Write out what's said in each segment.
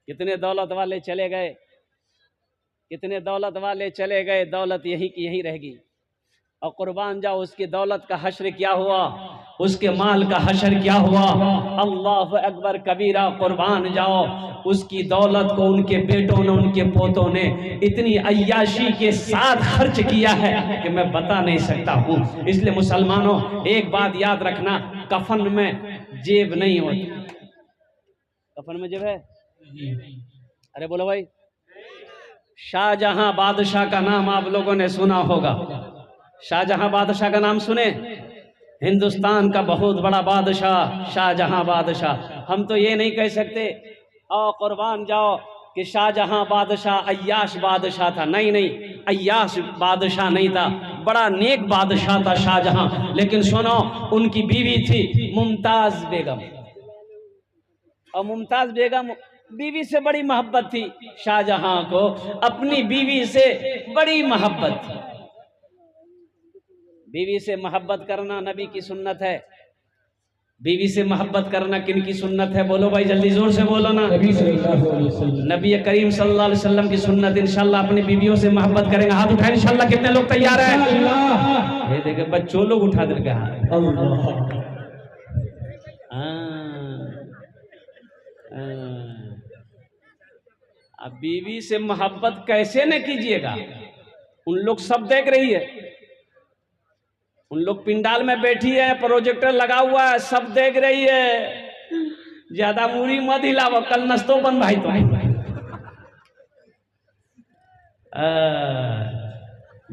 कितने दौलत वाले चले गए, कितने दौलत वाले चले गए, दौलत यही की यही रहेगी। और कुर्बान जाओ, उसकी दौलत का हश्र क्या हुआ, उसके माल का हश्र क्या हुआ। अल्लाह अकबर कबीरा। कुर्बान जाओ, उसकी दौलत को उनके बेटों ने, उनके पोतों ने इतनी अय्याशी के साथ खर्च किया है कि मैं बता नहीं सकता हूँ। इसलिए मुसलमानों, एक बात याद रखना, कफन में जेब नहीं होती। कफन में जेब है? अरे बोलो भाई। शाहजहां बादशाह का नाम आप लोगों ने सुना होगा। शाहजहां बादशाह का नाम सुने? हिंदुस्तान का बहुत बड़ा बादशाह शाहजहां बादशाह। हम तो ये नहीं कह सकते और कुर्बान जाओ कि शाहजहां बादशाह अय्याश बादशाह था। नहीं नहीं, अय्याश बादशाह नहीं था, बड़ा नेक बादशाह था शाहजहां। लेकिन सुनो, उनकी बीवी थी मुमताज बेगम, और मुमताज बेगम बीवी से बड़ी मोहब्बत थी। शाहजहां को अपनी बीवी से बड़ी मोहब्बत थी। बीवी से मोहब्बत करना नबी की सुन्नत है। बीवी से मोहब्बत करना किन की सुन्नत है? बोलो भाई, जल्दी जोर से बोलो ना। नबी करीम सल्लल्लाहु अलैहि वसल्लम की सुन्नत। इंशाल्लाह अपनी बीवियों से मोहब्बत करेंगे। हाथ उठाए इंशाल्लाह। कितने लोग तैयार हैं? ये देखे बच्चों लोग उठा दे हाथ। अब बीवी से मोहब्बत कैसे न कीजिएगा? उन लोग सब देख रही है, उन लोग पिंडाल में बैठी है, प्रोजेक्टर लगा हुआ है, सब देख रही है। ज्यादा मूरी मत हिलाओ, कल नस्तो बन भाई। तो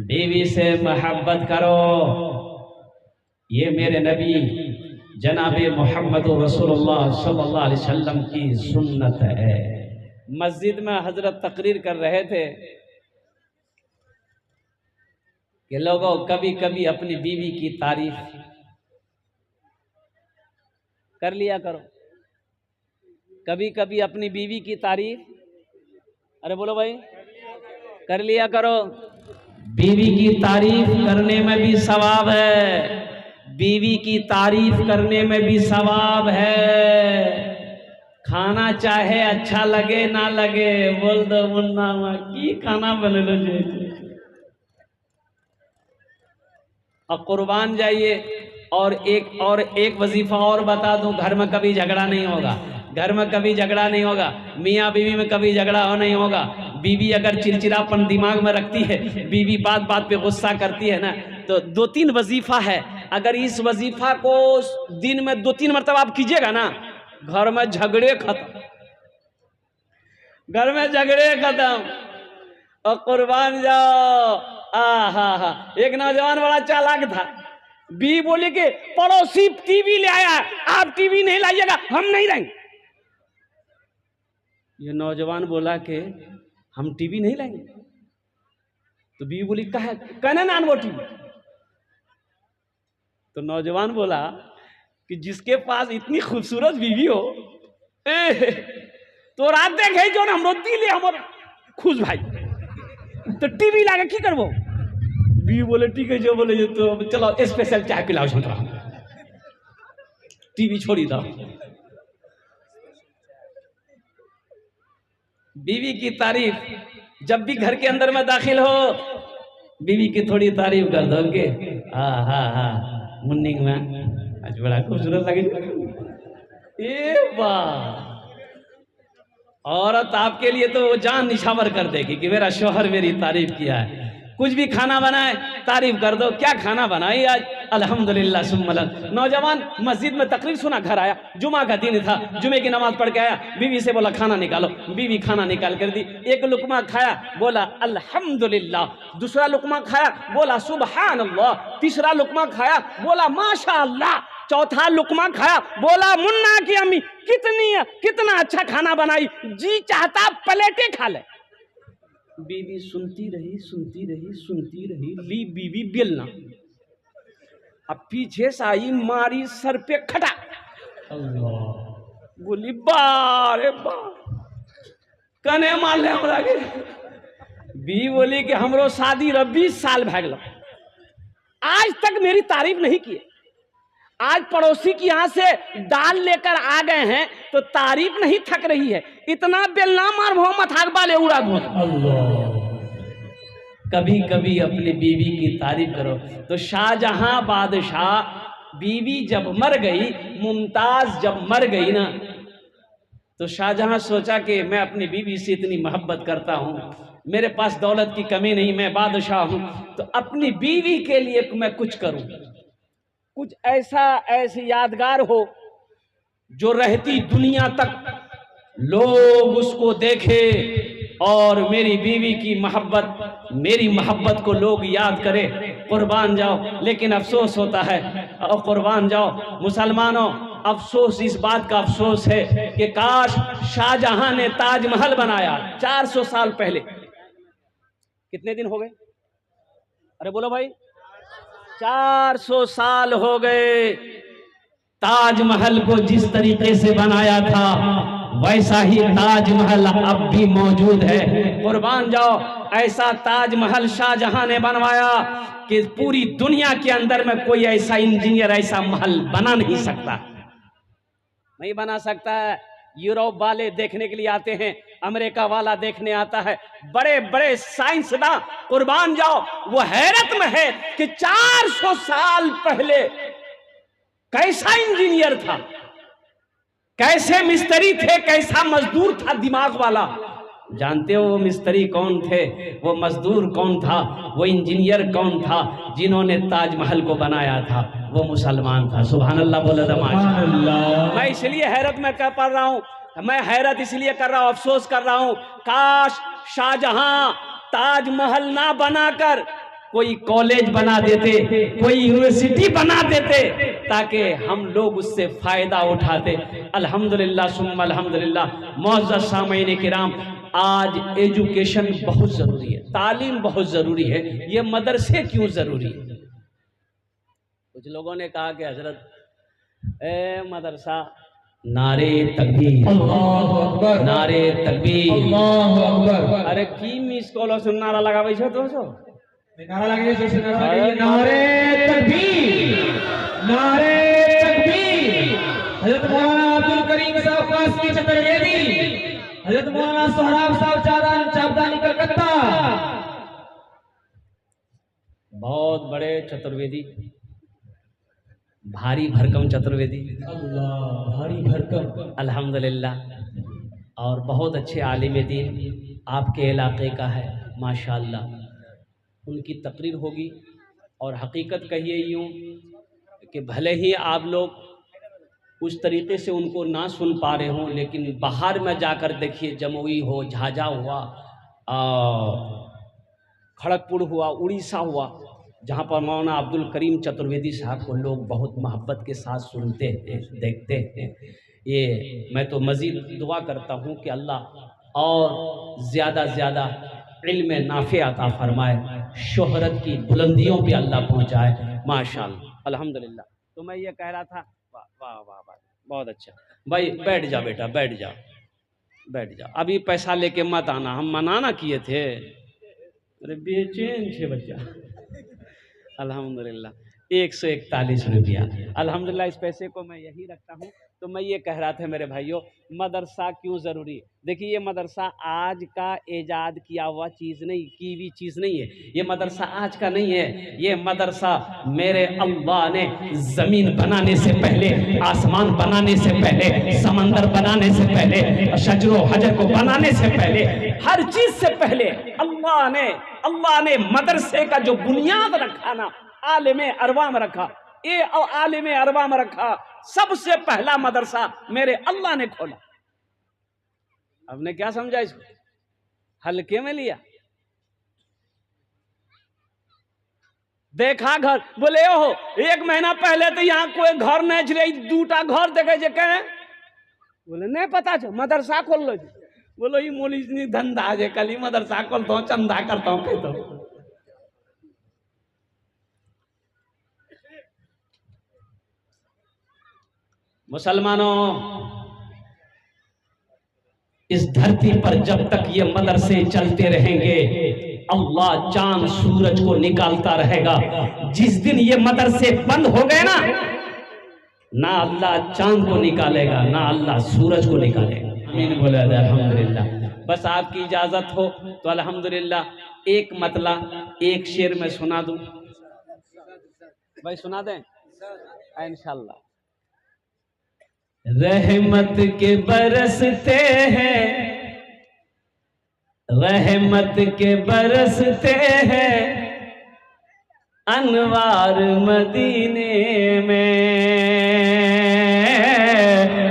बीवी से मोहब्बत करो, ये मेरे नबी जनाबे मोहम्मद रसूलुल्लाह सल्लल्लाहु अलैहि वसल्लम की सुन्नत है। मस्जिद में हजरत तकरीर कर रहे थे कि लोगों, कभी कभी अपनी बीवी की तारीफ कर लिया करो। कभी कभी अपनी बीवी की तारीफ, अरे बोलो भाई, कर लिया करो। बीवी की तारीफ करने में भी सवाब है, बीवी की तारीफ करने में भी सवाब है। खाना चाहे अच्छा लगे ना लगे, बोल दो मुन्ना की खाना बने लो जी। और कुर्बान जाइए। और एक वजीफा और बता दूं, घर में कभी झगड़ा नहीं होगा। घर में कभी झगड़ा नहीं होगा, मियाँ बीवी में कभी झगड़ा नहीं होगा। बीवी अगर चिड़चिड़ापन दिमाग में रखती है, बीवी बात बात पे गुस्सा करती है ना, तो 2-3 वजीफा है। अगर इस वजीफा को दिन में 2-3 मरतबा आप कीजिएगा ना, घर में झगड़े खत्म, घर में झगड़े खत्म। और कुर्बान जाओ, हा। एक नौजवान बड़ा चालाक था। बीवी बोली कि पड़ोसी टीवी ले आया, आप टीवी नहीं लाइएगा, हम नहीं लाएंगे। ये नौजवान बोला कि हम टीवी नहीं लाएंगे। तो बीवी बोली कहना ना वो टीवी। तो नौजवान बोला कि जिसके पास इतनी खूबसूरत बीवी हो, तो रात देखे जो ना हम दिले हमर खुश भाई, तो टीवी लागे की करबो। बीवी बोले ठीक है, जो बोले तो चलो स्पेशल चाय पिलाओ, टीवी छोड़ी दो। बीवी की तारीफ जब भी घर के अंदर में दाखिल हो, बीवी की थोड़ी तारीफ कर दोगे। हा मुन्नी में आज बड़ा खूबसूरत लगे। ए वाह, औरत आपके लिए तो वो जान निछावर कर देगी कि मेरा शौहर मेरी तारीफ किया है। कुछ भी खाना बनाए तारीफ कर दो, क्या खाना बनाई आज, अल्हम्दुलिल्लाह सुम्मलन। नौजवान मस्जिद में तकरीर सुना, घर आया, जुमा का दिन था, जुमे की नमाज पढ़ के आया, बीवी से बोला खाना निकालो। बीवी खाना निकाल कर दी। एक लुकमा खाया, बोला अल्हम्दुलिल्लाह। दूसरा लुकमा खाया, बोला सुबहान अल्लाह। तीसरा लुकमा खाया, बोला माशा अल्लाह। चौथा लुकमा खाया, बोला मुन्ना की अम्मी कितना अच्छा खाना बनाई, जी चाहता प्लेटें खा ले। बीवी सुनती रही, ली बीवी बेलना, अब पीछे से आई, मारी सर पे खटा। अल्लाह। बोली बारे बा कने मार ले हमरा के। बीवी बोली कि हमरो शादी 20 साल भए गेल, आज तक मेरी तारीफ नहीं किए, आज पड़ोसी की यहां से दाल लेकर आ गए हैं तो तारीफ नहीं थक रही है, इतना बेलना मार मोहम्मद हक बाले उड़ा दो। कभी कभी अपनी बीवी की तारीफ करो। तो शाहजहां बादशाह बीवी जब मर गई, मुमताज जब मर गई ना, तो शाहजहां सोचा कि मैं अपनी बीवी से इतनी मोहब्बत करता हूं, मेरे पास दौलत की कमी नहीं, मैं बादशाह हूं, तो अपनी बीवी के लिए मैं कुछ करूं, कुछ ऐसी यादगार हो जो रहती दुनिया तक लोग उसको देखे और मेरी बीवी की मोहब्बत, मेरी मोहब्बत को लोग याद करें, कुर्बान जाओ। लेकिन अफसोस होता है, और कुर्बान जाओ मुसलमानों, अफसोस इस बात का अफसोस है कि काश शाहजहां ने ताजमहल बनाया 400 साल पहले। कितने दिन हो गए? अरे बोलो भाई, 400 साल हो गए। ताजमहल को जिस तरीके से बनाया था वैसा ही ताजमहल अब भी मौजूद है। कुर्बान जाओ, ऐसा ताजमहल शाहजहां ने बनवाया कि पूरी दुनिया के अंदर में कोई ऐसा इंजीनियर ऐसा महल बना नहीं सकता, नहीं बना सकता है। यूरोप वाले देखने के लिए आते हैं, अमेरिका वाला देखने आता है, बड़े बड़े साइंसदान, कुर्बान जाओ, वो हैरत में है कि 400 साल पहले कैसा इंजीनियर था, कैसे मिस्त्री थे, कैसा मजदूर था दिमाग वाला। जानते हो वो मिस्त्री कौन थे, वो मजदूर कौन था, वो इंजीनियर कौन था जिन्होंने ताजमहल को बनाया था? वो मुसलमान था। सुभान अल्लाह बोले तो माशाअल्लाह। मैं इसलिए हैरत में कर पा रहा हूँ, मैं हैरत इसलिए कर रहा हूँ, अफसोस कर रहा हूँ, काश शाहजहां ताजमहल ना बनाकर कोई कॉलेज बना देते, कोई यूनिवर्सिटी बना देते, ताकि हम लोग उससे फायदा उठाते। अल्हम्दुलिल्लाह सुम्मा अल्हम्दुलिल्लाह। मौअज़्ज़ज़ सामईन किराम, आज एजुकेशन बहुत जरूरी है, तालीम बहुत जरूरी है। ये मदरसे क्यों जरूरी है? कुछ लोगों ने कहा कि हजरत मदरसा, नारे तकबीर, अल्लाहु अकबर, नारे तकबीर, अल्लाहु अकबर। अरे की मिस कॉल से नारा लगाबै छो दोस्तों? नारा लगे से नारे तकबीर, नारे तकबीर। हजरत मौलाना अब्दुल करीम साहब कासमी चतुर्वेदी, हजरत मौलाना सोहराब साहब चाबदानी कलकत्ता, बहुत बड़े चतुर्वेदी, भारी भरकम चतुर्वेदी, अल्लाह भारी भरकम, अल्हम्दुलिल्लाह। और बहुत अच्छे आलिम दीन आपके इलाके का है, माशाअल्लाह। उनकी तकरीर होगी और हकीकत कहिए यूँ कि भले ही आप लोग उस तरीके से उनको ना सुन पा रहे हों, लेकिन बाहर में जाकर देखिए, जमुई हो, झाझा हुआ, खड़गपुर हुआ, उड़ीसा हुआ, जहाँ पर मौलाना अब्दुल करीम चतुर्वेदी साहब को लोग बहुत मोहब्बत के साथ सुनते हैं, देखते हैं। ये मैं तो मज़ीद दुआ करता हूँ कि अल्लाह और ज़्यादा ज़्यादा इल्म नाफ़े अता फरमाए, शोहरत की बुलंदियों पे अल्लाह पहुँचाए, माशाअल्लाह अल्हम्दुलिल्लाह। तो मैं ये कह रहा था, वाह वाह वाह वाह, बहुत अच्छा भाई। बैठ जा बेटा, बैठ जा, बैठ जा, अभी पैसा लेके मत आना, हम मनाना किए थे। अरे बेचैन छे बच्चा। अल्हम्दुलिल्लाह 141 रुपया, अल्हम्दुलिल्लाह। इस पैसे को मैं यही रखता हूँ। तो मैं ये कह रहा था मेरे भाइयों, मदरसा क्यों ज़रूरी है? देखिए, ये मदरसा आज का ईजाद किया हुआ चीज़ नहीं, की भी चीज़ नहीं है। ये मदरसा आज का नहीं है, ये मदरसा मेरे अल्लाह ने ज़मीन बनाने से पहले, आसमान बनाने से पहले, समंदर बनाने से पहले, शजरो हजर को बनाने से पहले, हर चीज़ से पहले अल्लाह ने मदरसे का जो बुनियाद रखा ना, आलिम अरवा में रखा, ये आलिम अरवा में रखा। सबसे पहला मदरसा मेरे अल्लाह ने खोला। आपने क्या समझा इसको? हल्के में लिया? देखा घर, बोले हो 1 महीना पहले तो यहाँ कोई घर नहीं छे, 2टा घर देखे जे कहे, बोले नहीं पता छो, मदरसा खोल लो। बोलो ये मोली धंधा जे, कल मदरसा खोलता हूँ, चंदा करता हूँ, कहता हूँ। मुसलमानों, इस धरती पर जब तक ये मदरसे चलते रहेंगे, अल्लाह चांद सूरज को निकालता रहेगा। जिस दिन ये मदरसे बंद हो गए ना, ना अल्लाह चांद को निकालेगा, ना अल्लाह सूरज को निकालेगा। आमीन बोले अल्हम्दुलिल्लाह। बस आपकी इजाजत हो तो अल्हम्दुलिल्लाह एक मतला एक शेर में सुना दूं। भाई सुना दें इंशाल्लाह। रहमत के बरसते हैं, रहमत के बरसते हैं अनवार मदीने में,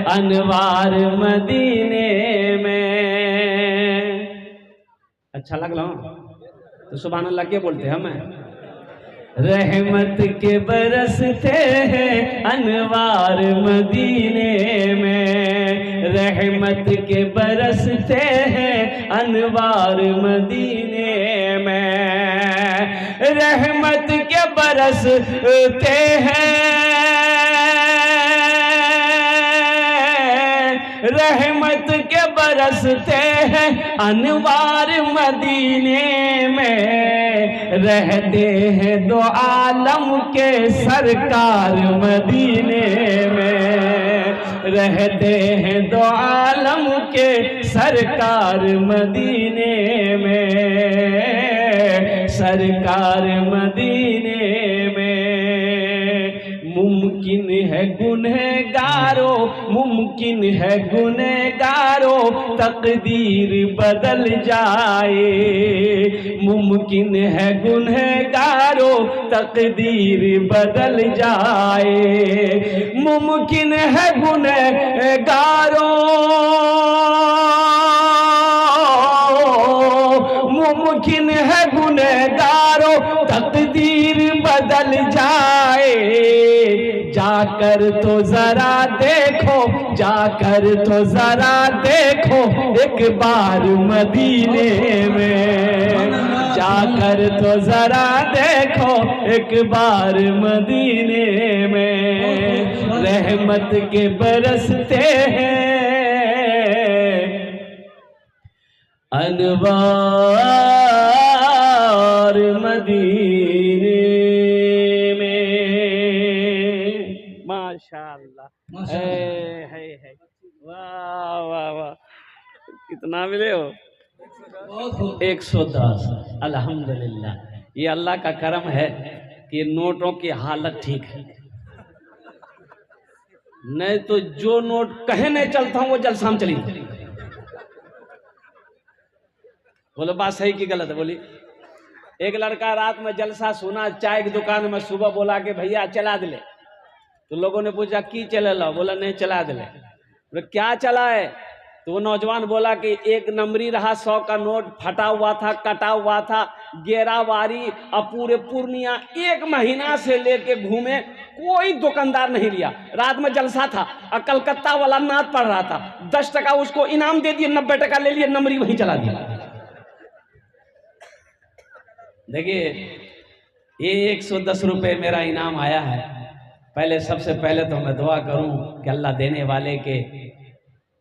अनवार मदीने में। अच्छा लग रहा तो सुभान अल्लाह क्या बोलते हैं हमें। रहमत के बरसते हैं अनवार मदीने में, रहमत के बरसते हैं अनवार मदीने में, रहमत के बरसते हैं, रहमत के बरसते हैं अनवार मदीने में, रहते हैं दो आलम के सरकार मदीने में, रहते हैं दो आलम के सरकार मदीने में, सरकार मदीने में। मुमकिन है गुनहगारों, मुमकिन है गुनहगारों तकदीर बदल जाए, मुमकिन है गुनहगारों तकदीर बदल जाए, मुमकिन है गुनहगारों, मुमकिन है गुनहगारों तकदीर बदल जाए। जाकर तो जरा देखो, जाकर तो जरा देखो एक बार मदीने में, जाकर तो जरा देखो एक बार mदीने में। रहमत के बरसते हैं अनवार मदीने में। माशाअल्लाह है। वाह वाह वाह, कितना मिले हो? 110। अल्हम्दुलिल्लाह, ये अल्लाह का करम है कि नोटों की हालत ठीक है, नहीं तो जो नोट कहे नहीं चलता हूं वो जलसा में चली। बोलो बात सही की गलत है? बोली। एक लड़का रात में जलसा सुना चाय की दुकान में, सुबह बोला कि भैया चला दिले, तो लोगों ने पूछा की चले लो? बोला नहीं चला दिले। बोले क्या चला है? तो वो नौजवान बोला कि एक नंबरी रहा 100 का नोट, फटा हुआ था, कटा हुआ था, गेरावारी, और पूरे पूर्णिया 1 महीना से लेके घूमे, कोई दुकानदार नहीं लिया। रात में जलसा था और कलकत्ता वाला नात पढ़ रहा था, 10 टका उसको इनाम दे दिए, 90 टका ले लिए, नंबरी वहीं चला दिया। देखिए ये 110 रुपये मेरा इनाम आया है। पहले सबसे पहले तो मैं दुआ करूं कि अल्लाह देने वाले के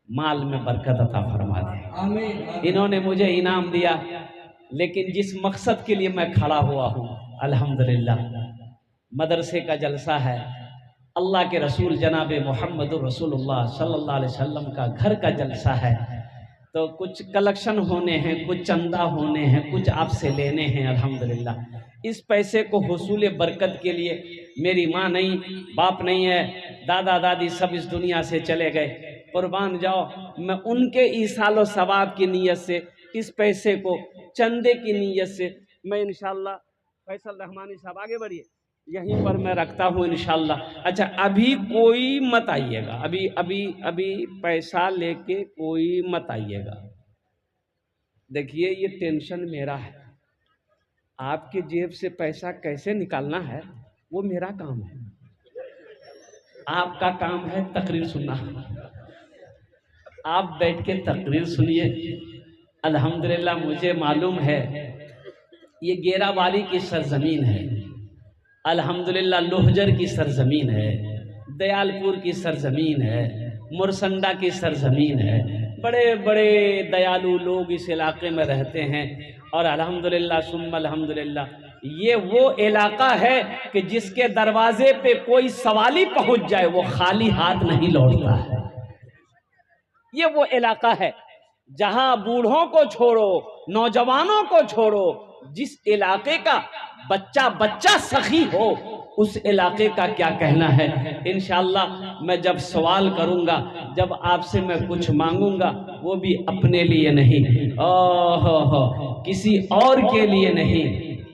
माल में बरकत अता फरमा दे। आमीन। इन्होंने मुझे इनाम दिया, लेकिन जिस मकसद के लिए मैं खड़ा हुआ हूँ, अल्हम्दुलिल्लाह मदरसे का जलसा है, अल्लाह के रसूल जनाब मोहम्मद रसूलुल्लाह सल्लल्लाहु अलैहि वसल्लम का घर का जलसा है, तो कुछ कलेक्शन होने हैं, कुछ चंदा होने हैं, कुछ आपसे लेने हैं। अल्हम्दुलिल्लाह इस पैसे को हुसूल बरकत के लिए, मेरी माँ नहीं, बाप नहीं है, दादा दादी सब इस दुनिया से चले गए, कुर्बान जाओ, मैं उनके ईसालो सवाब की नीयत से, इस पैसे को चंदे की नीयत से मैं इंशाअल्लाह, फैसल रहमानी साहब आगे बढ़िए, यहीं पर मैं रखता हूँ इंशाअल्लाह। अच्छा अभी कोई मत आइएगा, अभी अभी अभी पैसा लेके कोई मत आइएगा। देखिए ये टेंशन मेरा है, आपके जेब से पैसा कैसे निकालना है वो मेरा काम है, आपका काम है तकरीर सुनना। आप बैठ के तकरीर सुनिए। अल्हम्दुलिल्लाह मुझे मालूम है ये गेरावाली की सरजमीन है, अल्हम्दुलिल्लाह लोहजर की सरजमीन है, दयालपुर की सरजमीन है, मुरसंडा की सरजमीन है, बड़े बड़े दयालु लोग इस इलाके में रहते हैं। और अल्हम्दुलिल्लाह सुम्मा अल्हम्दुलिल्लाह ये वो इलाका है कि जिसके दरवाजे पे कोई सवाली पहुंच जाए वो खाली हाथ नहीं लौटता है। ये वो इलाका है जहां बूढ़ों को छोड़ो, नौजवानों को छोड़ो, जिस इलाके का बच्चा बच्चा सखी हो उस इलाके का क्या कहना है। इंशाअल्लाह मैं जब सवाल करूंगा, जब आपसे मैं कुछ मांगूंगा, वो भी अपने लिए नहीं, किसी और के लिए नहीं,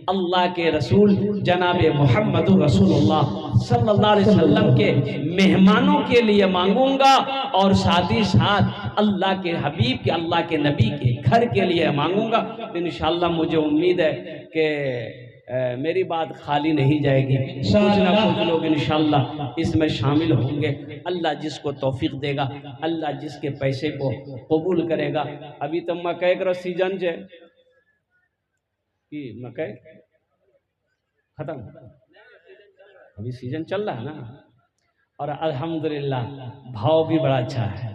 अल्लाह के रसूल जनाब मोहम्मद रसूलुल्लाह सल्लल्लाहु अलैहि वसल्लम के मेहमानों के लिए मांगूंगा और साथ ही साथ अल्लाह के हबीब के, अल्लाह के नबी के घर के लिए मांगूंगा। तो इंशाअल्लाह मुझे उम्मीद है कि मेरी बात खाली नहीं जाएगी, कुछ ना कुछ लोग इंशाअल्लाह इसमें शामिल होंगे। अल्लाह जिसको तौफीक देगा, अल्लाह जिसके पैसे को कबूल करेगा। अभी तो मकई का सीजन है कि मकई खत्म, अभी सीजन चल रहा है ना, और अल्हम्दुलिल्लाह भाव भी बड़ा अच्छा है,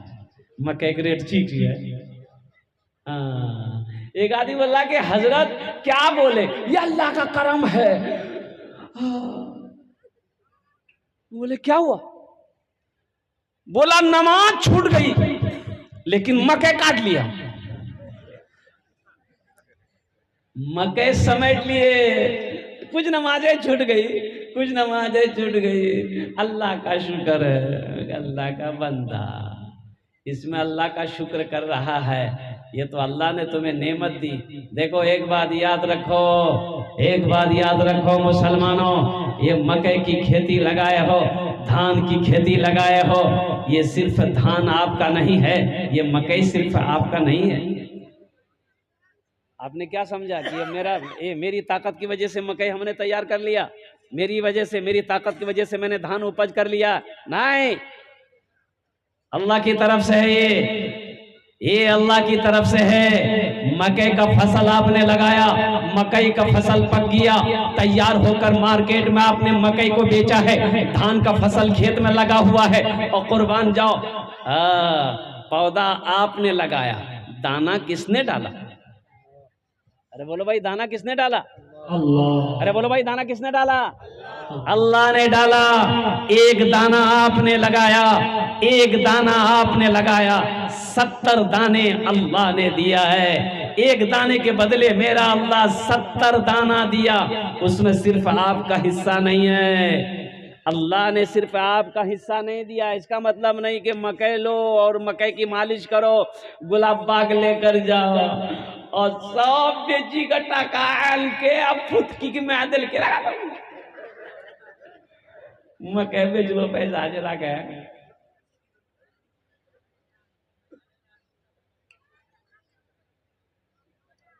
मकई का रेट ठीक है। एक आदमी बोला कि हजरत क्या बोले, ये अल्लाह का करम है। बोले क्या हुआ? बोला नमाज छूट गई लेकिन मकई काट लिया। मकई समेट लिए, कुछ नमाजें छूट गई, कुछ नमाजें छूट गई। अल्लाह का शुक्र है, अल्लाह का बंदा इसमें अल्लाह का शुक्र कर रहा है। ये तो अल्लाह ने तुम्हें नेमत दी। देखो एक बात याद रखो, एक बात याद रखो मुसलमानों, ये मकई की खेती लगाए हो, धान की खेती लगाए हो, ये सिर्फ धान आपका नहीं है, ये मकई सिर्फ आपका नहीं है। आपने क्या समझा कि ये मेरी ताकत की वजह से मकई हमने तैयार कर लिया, मेरी वजह से, मेरी ताकत की वजह से मैंने धान उपज कर लिया? नहीं, अल्लाह की तरफ से है, ये अल्लाह की तरफ से है। मकई का फसल आपने लगाया, मकई का फसल पक गया, तैयार होकर मार्केट में आपने मकई को बेचा है, धान का फसल खेत में लगा हुआ है, और कुर्बान जाओ, पौधा आपने लगाया, दाना किसने डाला? अरे बोलो भाई, दाना किसने डाला? अल्लाह। अरे बोलो भाई, दाना किसने डाला? अल्लाह ने डाला। एक दाना आपने लगाया, एक दाना आपने लगाया, 70 दाने अल्लाह ने दिया है। एक दाने के बदले मेरा अल्लाह 70 दाना दिया, उसमें सिर्फ आपका हिस्सा नहीं है। अल्लाह ने सिर्फ आपका हिस्सा नहीं दिया, इसका मतलब नहीं कि मकई लो और मकई की मालिश करो, गुलाब बाग लेकर जाओ और सब बेची गट्टा काल के अब फुटकी की मैदल के लगा दो, मकई बेच लो, पैसा जला के।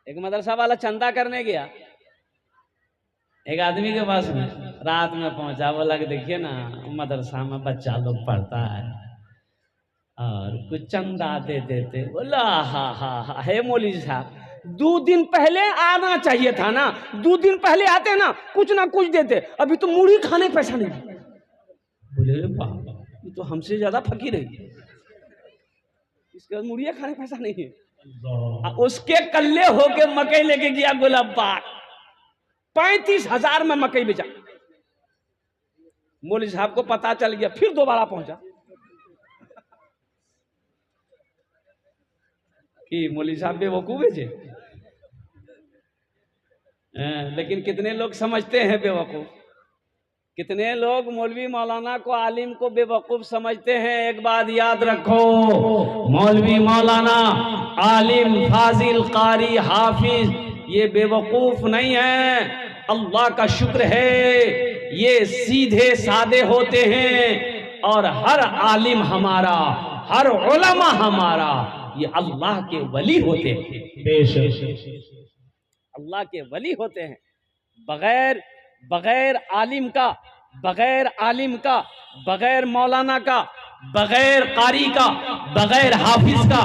एक मदरसा वाला चंदा करने गया, एक आदमी के पास में रात में पहुंचा, बोला कि देखिए ना मदरसा में बच्चा लोग पढ़ता है और कुछ चंदा दे देते। बोला हा है मौलवी साहब, 2 दिन पहले आना चाहिए था ना, 2 दिन पहले आते ना कुछ देते, अभी तो मुड़ी खाने का पैसा नहीं। बोले बाबा ये तो हमसे ज्यादा फकीर है, इसके बाद मुड़िया खाने का पैसा नहीं है। उसके कल्ले होके मकई लेके गया गुलाब बाग, 35,000 में मकई बेचा। मौलवी साहब को पता चल गया, फिर दोबारा पहुंचा कि मौलवी साहब बेवकूफ बेचे। लेकिन कितने लोग समझते हैं बेवकूफ, कितने लोग मौलवी मौलाना को, आलिम को बेवकूफ समझते हैं। एक बात याद रखो, मौलवी मौलाना, आलिम, फाजिल, कारी, हाफिज ये बेवकूफ नहीं है। अल्लाह का शुक्र है ये सीधे सादे होते हैं, और हर आलिम हमारा, हर उलमा हमारा, ये अल्लाह के वली होते हैं, अल्लाह के वली होते हैं। बगैर आलिम का, बगैर आलिम का, बगैर मौलाना का, बगैर कारी का, बगैर हाफिज का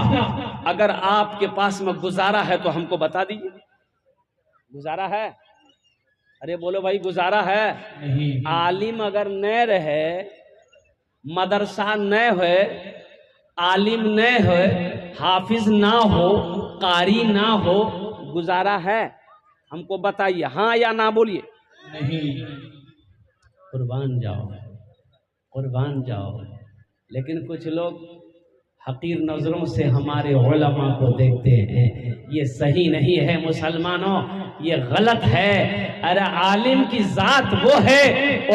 अगर आपके पास में गुजारा है तो हमको बता दीजिए। गुजारा है? अरे बोलो भाई, गुजारा है? नहीं। आलिम अगर न रहे, मदरसा न हो, आलिम न हो, हाफिज ना हो, कारी ना हो, गुजारा है? हमको बताइए, हाँ या ना बोलिए। नहीं। कुर्बान जाओ, कुर्बान जाओ। लेकिन कुछ लोग हकीर नजरों से हमारे उलमा को देखते हैं, ये सही नहीं है मुसलमानों, ये गलत है। अरे आलिम की जात वो है,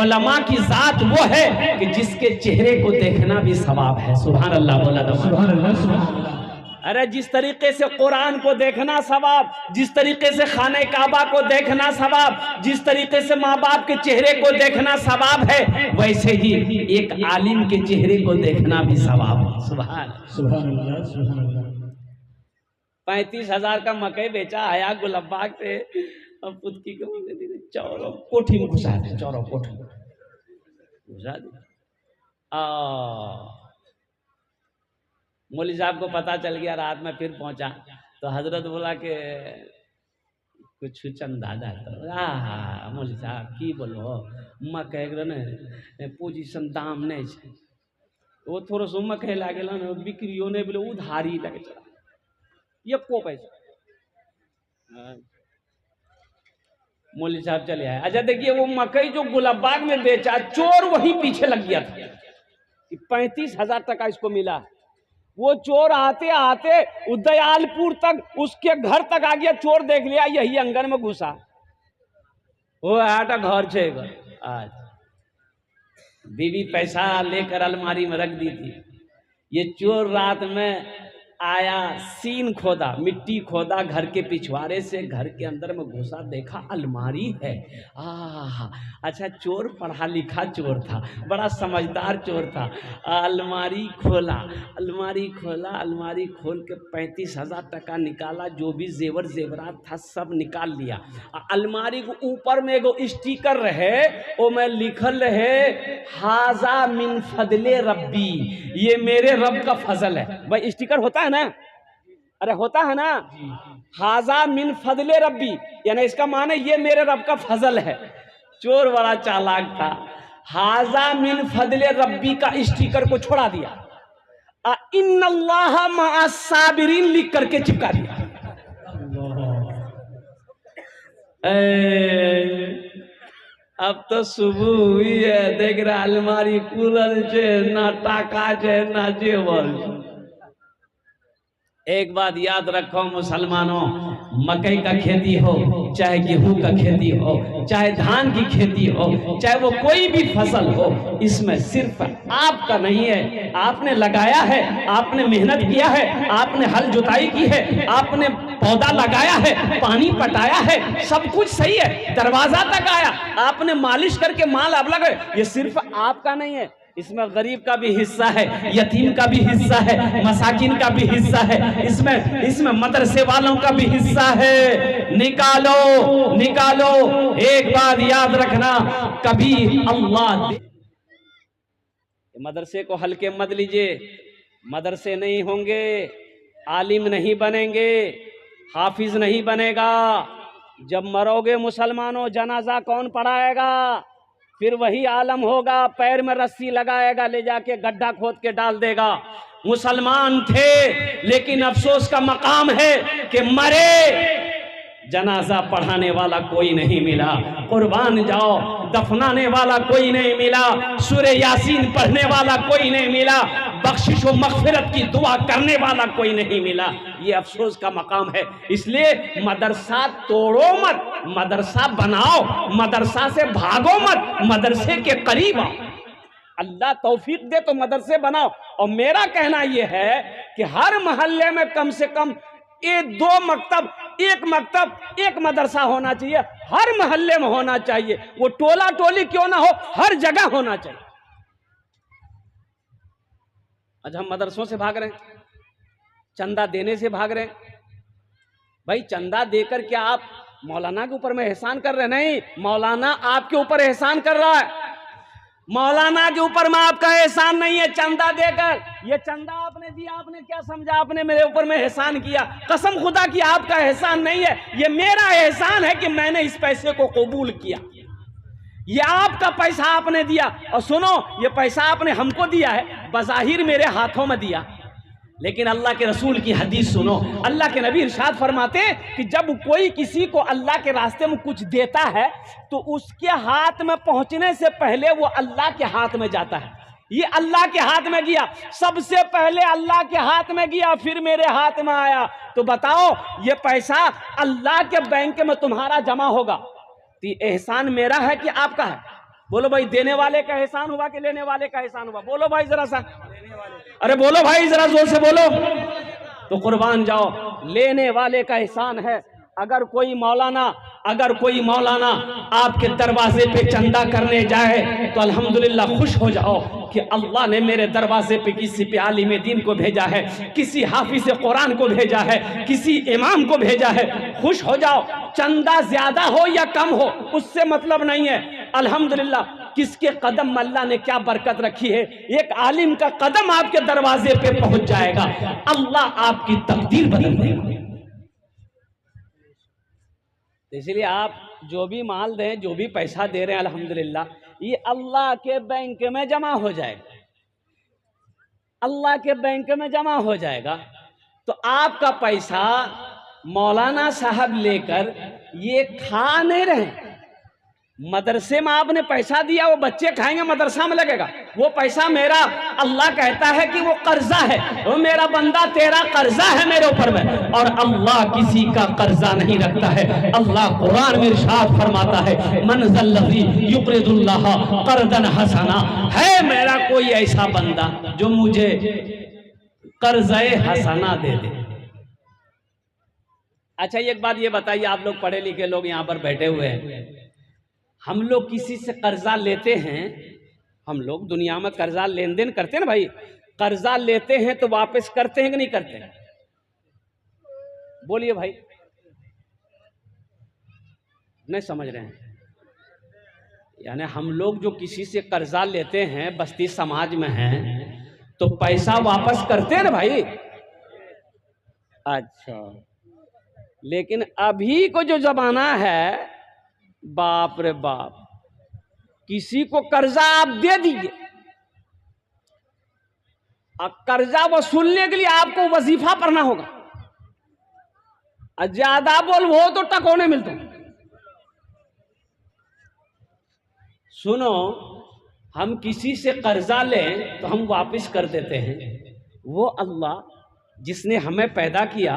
उलमा की जात वो है कि जिसके चेहरे को देखना भी सवाब है। सुभान अल्लाह बोला था। सुभान अल्लाह, सुभान अल्लाह। अरे जिस तरीके से कुरान को देखना सवाब, जिस तरीके से खाने काबा को देखना सवाब, जिस तरीके से माँ बाप के चेहरे को देखना सवाब है, वैसे ही एक आलिम के चेहरे को देखना भी सवाब है। सुभान सुभान अल्लाह, सुभान अल्लाह। 35,000 का मकई बेचा आया गुलबाग से, अब पुतकी को चौरों कोठी में घुसा दे, चौरों कोठी में घुसा दे। मौली साहब को पता चल गया, रात में फिर पहुंचा तो हजरत बोला कि कुछ चंदा जाता। मौली साहब की बोलो, मकई ने पोजीशन दाम नहीं है, वो थोड़ा सो मकई लागे ना बिक्रियो नहीं बोले उधारी लगे चला ये को पैसा। मौली साहब चले आए। अच्छा देखिए वो मकई जो गुलाबाग में बेचा, चोर वहीं पीछे लग गया था कि 35,000 टका इसको मिला। वो चोर आते आते दयालपुर तक उसके घर तक आ गया, चोर देख लिया यही अंगन में घुसा। वो आटा घर छे आज बीवी पैसा लेकर अलमारी में रख दी थी। ये चोर रात में आया, सीन खोदा, मिट्टी खोदा घर के पिछवाड़े से, घर के अंदर में घुसा, देखा अलमारी है। अच्छा चोर पढ़ा लिखा चोर था, बड़ा समझदार चोर था। अलमारी खोला, अलमारी खोला, अलमारी खोल के 35,000 टका निकाला, जो भी जेवर जेवरात था सब निकाल लिया। अलमारी के ऊपर में एगो स्टिकर रहे, वो में लिखल रहे हाजा मिन फदले रब्बी, ये मेरे रब का फजल है। भाई स्टिकर होता है ना, अरे होता है ना, हाजा मिन फदले रब्बी, यानी इसका माने ये मेरे रब का फजल है। चोर बड़ा चालाक था, हाजा मिन फदले रब्बी का स्टिकर को छोड़ा दिया, इन्नल्लाह मअस साबिरीन लिख करके चिपका दिया। अब तो सुबह हुई है, देख रहा अलमारी खुलल छे, ना टाका छे ना जेवर। एक बात याद रखो मुसलमानों, मकई का खेती हो, चाहे गेहूं का खेती हो, चाहे धान की खेती हो, चाहे वो कोई भी फसल हो, इसमें सिर्फ आपका नहीं है। आपने लगाया है, आपने मेहनत किया है, आपने हल जुताई की है, आपने पौधा लगाया है, पानी पटाया है, सब कुछ सही है, दरवाजा तक आया, आपने मालिश करके माल अब लगे, ये सिर्फ आपका नहीं है, इसमें गरीब का भी हिस्सा है, यतीम का भी हिस्सा है, मसाकिन का भी हिस्सा है, इसमें मदरसे वालों का भी हिस्सा है। निकालो निकालो। एक बात याद रखना, कभी अल्लाह मदरसे को हल्के मत लीजिए। मदरसे नहीं होंगे, आलिम नहीं बनेंगे, हाफिज नहीं बनेगा। जब मरोगे मुसलमानों, जनाजा कौन पढ़ाएगा? फिर वही आलम होगा, पैर में रस्सी लगाएगा, ले जाके गड्ढा खोद के डाल देगा। मुसलमान थे, लेकिन अफसोस का मकाम है कि मरे, जनाजा पढ़ाने वाला कोई नहीं मिला, कुर्बान जाओ दफनाने वाला कोई नहीं मिला, सूरे यासीन पढ़ने वाला कोई नहीं मिला, बख्शिश व मगफिरत की दुआ करने वाला कोई नहीं मिला। ये अफसोस का मकाम है। इसलिए मदरसा तोड़ो मत, मदरसा बनाओ, मदरसा से भागो मत, मदरसे के करीब आओ। अल्लाह तौफीक दे तो मदरसे बनाओ। और मेरा कहना यह है कि हर मोहल्ले में कम से कम दो मकतब, एक मदरसा होना चाहिए, हर मोहल्ले में होना चाहिए। वो टोला टोली क्यों ना हो, हर जगह होना चाहिए। आज हम मदरसों से भाग रहे हैं, चंदा देने से भाग रहे हैं। भाई चंदा देकर क्या आप मौलाना के ऊपर में एहसान कर रहे हैं? नहीं, मौलाना आपके ऊपर एहसान कर रहा है। मौलाना के ऊपर में आपका एहसान नहीं है चंदा देकर। ये चंदा आपने दिया, आपने क्या समझा आपने मेरे ऊपर में एहसान किया? कसम खुदा की आपका एहसान नहीं है, ये मेरा एहसान है कि मैंने इस पैसे को कबूल किया। ये आपका पैसा आपने दिया। और सुनो, ये पैसा आपने हमको दिया है, बज़ाहिर मेरे हाथों में दिया, लेकिन अल्लाह के रसूल की हदीस सुनो, अल्लाह के नबी इरशाद फरमाते कि जब कोई किसी को अल्लाह के रास्ते में कुछ देता है तो उसके हाथ में पहुंचने से पहले वो अल्लाह के हाथ में जाता है। ये अल्लाह के हाथ में गया, सबसे पहले अल्लाह के हाथ में गया, फिर मेरे हाथ में आया। तो बताओ, ये पैसा अल्लाह के बैंक में तुम्हारा जमा होगा तो ये एहसान मेरा है कि आपका है? बोलो भाई, देने वाले का एहसान हुआ कि लेने वाले का एहसान हुआ? बोलो भाई जरा सा, अरे बोलो भाई जरा जोर से बोलो। तो कुर्बान जाओ, लेने वाले का एहसान है। अगर कोई मौलाना आपके दरवाजे पे चंदा करने जाए तो अल्हम्दुलिल्लाह खुश हो जाओ कि अल्लाह ने मेरे दरवाजे पे किसी पे आलिम दीन को भेजा है, किसी हाफिज कुरान को भेजा है, किसी इमाम को भेजा है। खुश हो जाओ, चंदा ज्यादा हो या कम हो उससे मतलब नहीं है। अल्हम्दुलिल्लाह किसके कदम अल्लाह ने क्या बरकत रखी है। एक आलिम का कदम आपके दरवाजे पे पहुंच जाएगा, अल्लाह आपकी तकदीर बदल देगा। इसलिए आप जो भी माल दें, जो भी पैसा दे रहे हैं, अल्हम्दुलिल्लाह ये अल्लाह के बैंक में जमा हो जाएगा, अल्लाह के बैंक में जमा हो जाएगा। तो आपका पैसा मौलाना साहब लेकर ये खा नहीं रहे। मदरसे में आपने पैसा दिया, वो बच्चे खाएंगे, मदरसा में लगेगा। वो पैसा मेरा, अल्लाह कहता है कि वो कर्जा है, वो मेरा बंदा तेरा कर्जा है मेरे ऊपर में। और अल्लाह किसी का कर्जा नहीं रखता है। अल्लाह कुरान में इरशाद फरमाता है, मन ज़ल्लज़ी युक़रिदुल्लाह क़र्ज़न हसना, है मेरा कोई ऐसा बंदा जो मुझे कर्ज़े हसना दे दे। अच्छा, एक बात ये बताइए, आप लोग पढ़े लिखे लोग यहाँ पर बैठे हुए हैं, हम लोग किसी से कर्जा लेते हैं, हम लोग दुनिया में कर्जा लेन देन करते हैं ना भाई, कर्जा लेते हैं तो वापस करते हैं कि नहीं करते हैं? बोलिए भाई, नहीं समझ रहे हैं? यानी हम लोग जो किसी से कर्जा लेते हैं, बस्ती समाज में हैं, तो पैसा वापस करते हैं ना भाई। अच्छा, लेकिन अभी को जो जमाना है, बाप रे बाप, किसी को कर्जा आप दे दीजिए, अब कर्जा वसूलने के लिए आपको वजीफा पढ़ना होगा, ज्यादा बोल वो तो टकोने मिलते। सुनो, हम किसी से कर्जा लें तो हम वापस कर देते हैं। वो अल्लाह जिसने हमें पैदा किया,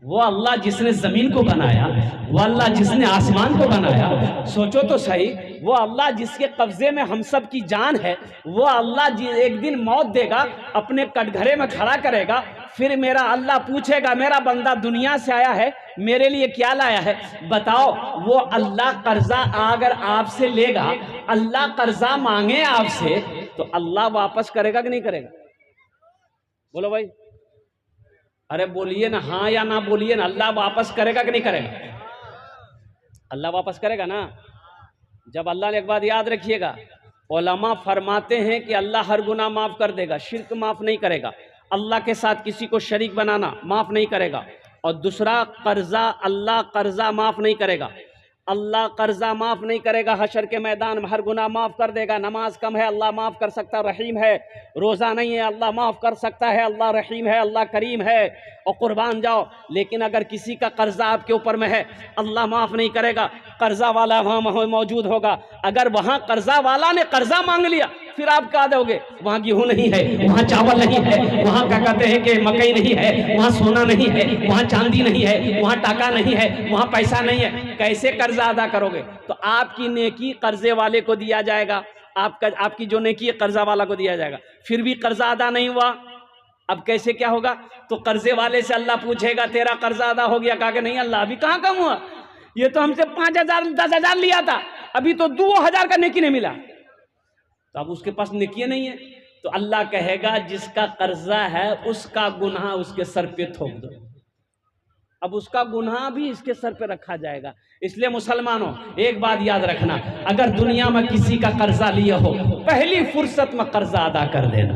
वो अल्लाह जिसने जमीन को बनाया, वो अल्लाह जिसने आसमान को बनाया, सोचो तो सही, वो अल्लाह जिसके कब्जे में हम सब की जान है, वो अल्लाह एक दिन मौत देगा, अपने कटघरे में खड़ा करेगा, फिर मेरा अल्लाह पूछेगा, मेरा बंदा दुनिया से आया है, मेरे लिए क्या लाया है? बताओ, वो अल्लाह कर्जा अगर आपसे लेगा, अल्लाह कर्जा मांगे आपसे, तो अल्लाह वापस करेगा कि नहीं करेगा? बोलो भाई, अरे बोलिए ना, हाँ या ना बोलिए ना। अल्लाह वापस करेगा कि नहीं करेगा? अल्लाह वापस करेगा ना। जब अल्लाह ने, एक बात याद रखिएगा, उलमा फरमाते हैं कि अल्लाह हर गुनाह माफ़ कर देगा, शिर्क माफ़ नहीं करेगा, अल्लाह के साथ किसी को शरीक बनाना माफ़ नहीं करेगा, और दूसरा कर्जा, अल्लाह कर्जा माफ़ नहीं करेगा। अल्लाह कर्जा माफ़ नहीं करेगा, हशर के मैदान में हर गुनाह माफ़ कर देगा। नमाज कम है, अल्लाह माफ़ कर सकता, रहीम है। रोज़ा नहीं है, अल्लाह माफ़ कर सकता है, अल्लाह रहीम है, अल्लाह करीम है। और कुर्बान जाओ, लेकिन अगर किसी का कर्जा आपके ऊपर में है, अल्लाह माफ़ नहीं करेगा, कर्जा वाला वहाँ मौजूद होगा। अगर वहाँ कर्जा वाला ने कर्जा मांग लिया, फिर आप क्या दोगे? वहाँ गेहूँ नहीं है, वहाँ चावल नहीं है, वहाँ क्या कहते हैं कि मकई नहीं है, वहाँ सोना नहीं है, वहाँ चांदी नहीं है, वहाँ टाका नहीं है, वहाँ पैसा नहीं है, कैसे कर्जा अदा करोगे? तो आपकी नेकी कर्जे वाले को दिया जाएगा, आपकी जो नेकी है कर्जा वाला को दिया जाएगा। फिर भी कर्जा अदा नहीं हुआ, अब कैसे क्या होगा? तो कर्जे वाले से अल्लाह पूछेगा, तेरा कर्जा अदा हो गया? कहा कि नहीं अल्लाह, अभी कहाँ कम हुआ, ये तो हमसे 5,000 10,000 लिया था, अभी तो 2,000 का नेकी नहीं मिला। तो अब उसके पास नेकी नहीं है, तो अल्लाह कहेगा जिसका कर्जा है उसका गुनाह उसके सर पे थोप दो। अब उसका गुनाह भी इसके सर पे रखा जाएगा। इसलिए मुसलमानों, एक बात याद रखना, अगर दुनिया में किसी का कर्जा लिया हो, पहली फुर्सत में कर्जा अदा कर देना,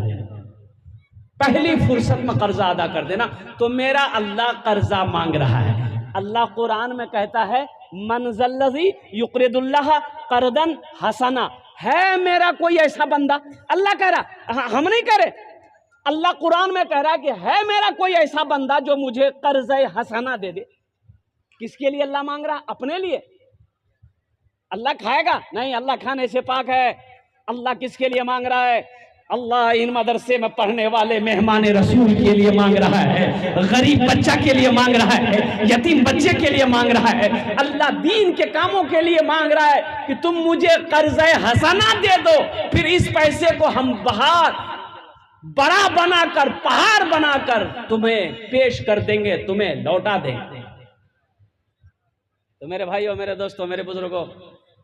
पहली फुर्सत में कर्जा अदा कर देना। तो मेरा अल्लाह कर्जा मांग रहा है। अल्लाह कुरान में कहता है, मन ज़ल्लज़ी युक़रिदुल्लाह क़र्ज़न हसना, है मेरा कोई ऐसा बंदा, अल्लाह कह रहा, हम नहीं कह रहे, अल्लाह कुरान में कह रहा है कि है मेरा कोई ऐसा बंदा जो मुझे कर्ज हसना दे दे। किसके लिए अल्लाह मांग रहा? अपने लिए। अल्लाह खाएगा? नहीं, अल्लाह खाने से पाक है। अल्लाह किसके लिए मांग रहा है? अल्लाह इन मदरसे में पढ़ने वाले मेहमान रसूल के लिए मांग रहा है, गरीब बच्चा के लिए मांग रहा है, यतीम बच्चे के लिए मांग रहा है। अल्लाह दीन के कामों के लिए मांग रहा है कि तुम मुझे कर्ज हसना दे दो, फिर इस पैसे को हम बड़ा बनाकर, पहाड़ बनाकर तुम्हें पेश कर देंगे, तुम्हें लौटा देंगे। तो मेरे भाइयों, मेरे दोस्तों, मेरे बुजुर्गों,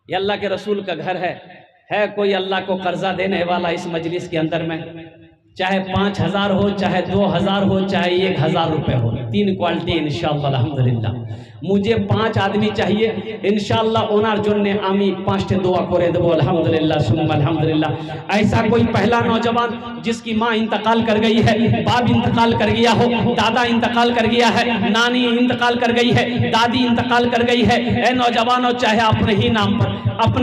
ये अल्लाह के रसूल का घर है कोई अल्लाह को कर्जा देने वाला इस मजलिस के अंदर में? चाहे 5,000 हो, चाहे 2,000 हो, चाहे 1,000 रुपए हो, 3 क्वालिटी इंशाअल्लाह अल्हम्दुलिल्लाह। मुझे 5 आदमी चाहिए इंशाअल्लाह। ओनार जोन्ने आमी 5 दुआ करे देबो अल्हम्दुलिल्लाह सुम्मा अल्हम्दुलिल्लाह। ऐसा कोई पहला नौजवान जिसकी माँ इंतकाल कर गई है, बाप इंतकाल कर गया हो, दादा इंतकाल कर गया है, नानी इंतकाल कर गई है, दादी इंतकाल कर गई है, ए नौजवानों, चाहे अपने